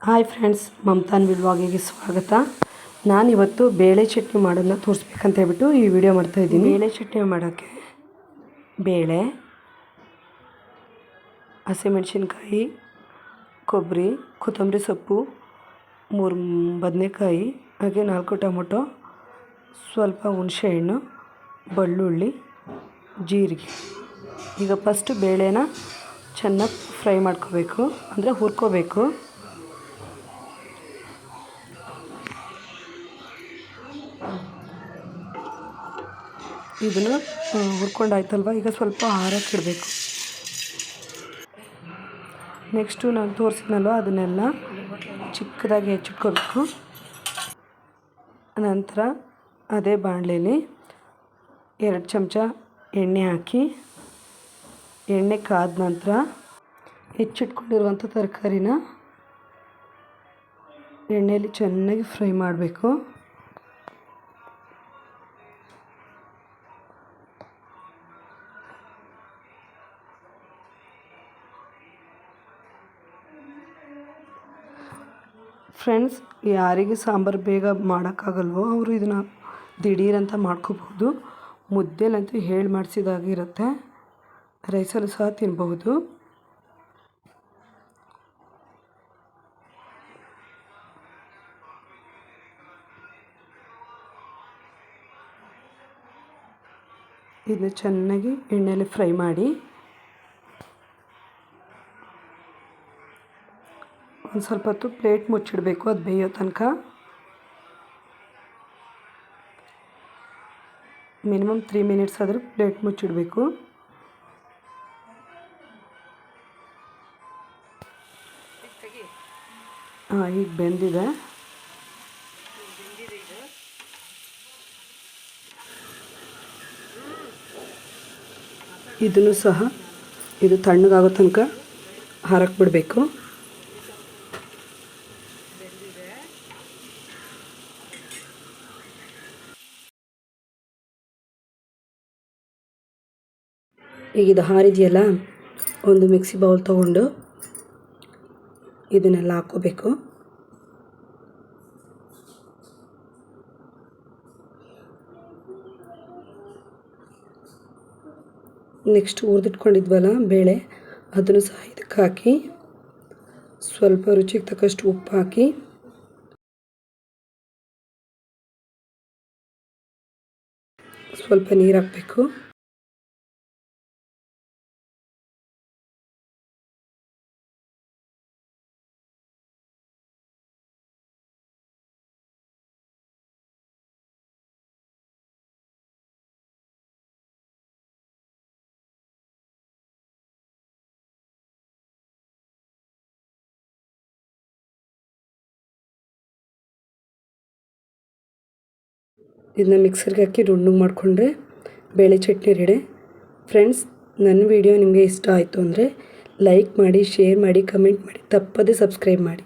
Hi friends, ಮಮತಾನ್ ವ್ಲಾಗಿಗೆ ಸ್ವಾಗತ. ನಾನಿವತ್ತು ಬೇಳೆ ಚಟ್ನಿ ಮಾಡೋದನ್ನ ತೋರಿಸ್ಬೇಕಂತ ಹೇಳ್ಬಿಟ್ಟು ಈ ವಿಡಿಯೋ ಮಾಡ್ತಾಯಿದ್ದೀನಿ. ಬೇಳೆ ಚಟ್ನಿ ಮಾಡೋಕ್ಕೆ ಬೇಳೆ, ಹಸಿಮೆಣಸಿನ್ಕಾಯಿ, ಕೊಬ್ಬರಿ, ಕೊತ್ತಂಬರಿ ಸೊಪ್ಪು, 3 ಬದನೆಕಾಯಿ, ಹಾಗೆ 4 ಟೊಮೊಟೊ, ಸ್ವಲ್ಪ ಹುಣಸೆಹಣ್ಣು, ಬೆಳ್ಳುಳ್ಳಿ, ಜೀರಿಗೆ. ಈಗ ಫಸ್ಟು ಬೇಳೆನ ಚೆನ್ನಾಗಿ ಫ್ರೈ ಮಾಡ್ಕೋಬೇಕು, ಅಂದರೆ ಹುರ್ಕೋಬೇಕು. ಇದನ್ನು ಹುರ್ಕೊಂಡಾಯ್ತಲ್ವ, ಈಗ ಸ್ವಲ್ಪ ಆರಕ್ಕಿಡಬೇಕು. ನೆಕ್ಸ್ಟು ನಾನು ತೋರಿಸಿದ್ನಲ್ವ ಅದನ್ನೆಲ್ಲ ಚಿಕ್ಕದಾಗಿ ಹೆಚ್ಚಿಟ್ಕೋಬೇಕು. ನಂತರ ಅದೇ ಬಾಣಲೆಯಲ್ಲಿ 2 ಚಮಚ ಎಣ್ಣೆ ಹಾಕಿ, ಎಣ್ಣೆ ಕಾದ ನಂತರ ಹೆಚ್ಚಿಟ್ಕೊಂಡಿರುವಂಥ ತರಕಾರಿನ ಎಣ್ಣೆಯಲ್ಲಿ ಚೆನ್ನಾಗಿ ಫ್ರೈ ಮಾಡಬೇಕು. ಫ್ರೆಂಡ್ಸ್, ಯಾರಿಗೆ ಸಾಂಬಾರು ಬೇಗ ಮಾಡೋಕ್ಕಾಗಲ್ವೋ ಅವರು ಇದನ್ನು ದಿಢೀರಂತ ಮಾಡ್ಕೋಬಹುದು. ಮುದ್ದೆಲಂತೂ ಹೇಳಿ ಮಾಡಿಸಿದಾಗಿರುತ್ತೆ, ರೈಸಲ್ಲೂ ಸಹ ತಿನ್ಬಹುದು. ಇದನ್ನ ಚೆನ್ನಾಗಿ ಎಣ್ಣೆಯಲ್ಲಿ ಫ್ರೈ ಮಾಡಿ ಒಂದು ಸ್ವಲ್ಪ ಹೊತ್ತು ಪ್ಲೇಟ್ ಮುಚ್ಚಿಡಬೇಕು, ಅದು ಬೇಯೋ ತನಕ. ಮಿನಿಮಮ್ 3 ಮಿನಿಟ್ಸ್ ಆದರೂ ಪ್ಲೇಟ್ ಮುಚ್ಚಿಡಬೇಕು. ಈಗ ಬೆಂದಿದೆ. ಇದನ್ನು ಸಹ ಇದು ತಣ್ಣಗಾಗೋ ತನಕ ಹಾರಕ್ಕೆ ಬಿಡಬೇಕು. ಈಗ ಇದು ಹಾರಿದೆಯಲ್ಲ, ಒಂದು ಮಿಕ್ಸಿ ಬೌಲ್ ತೊಗೊಂಡು ಇದನ್ನೆಲ್ಲ ಹಾಕ್ಕೋಬೇಕು. ನೆಕ್ಸ್ಟ್ ಹುರಿದಿಟ್ಕೊಂಡಿದ್ವಲ್ಲ ಬೇಳೆ, ಅದನ್ನು ಸಹ ಇದಕ್ಕೆ ಹಾಕಿ ಸ್ವಲ್ಪ ರುಚಿಗೆ ತಕ್ಕಷ್ಟು ಉಪ್ಪು ಹಾಕಿ ಸ್ವಲ್ಪ ನೀರು ಹಾಕಬೇಕು. ಇದನ್ನ ಮಿಕ್ಸರ್ಗೆ ಹಾಕಿ ನುಣ್ಣಗೆ ಮಾಡಿಕೊಂಡ್ರೆ ಬೇಳೆ ಚಟ್ನಿ ರೆಡಿ. ಫ್ರೆಂಡ್ಸ್, ನನ್ನ ವಿಡಿಯೋ ನಿಮಗೆ ಇಷ್ಟ ಆಯಿತು ಅಂದರೆ ಲೈಕ್ ಮಾಡಿ, ಶೇರ್ ಮಾಡಿ, ಕಮೆಂಟ್ ಮಾಡಿ, ತಪ್ಪದೇ ಸಬ್ಸ್ಕ್ರೈಬ್ ಮಾಡಿ.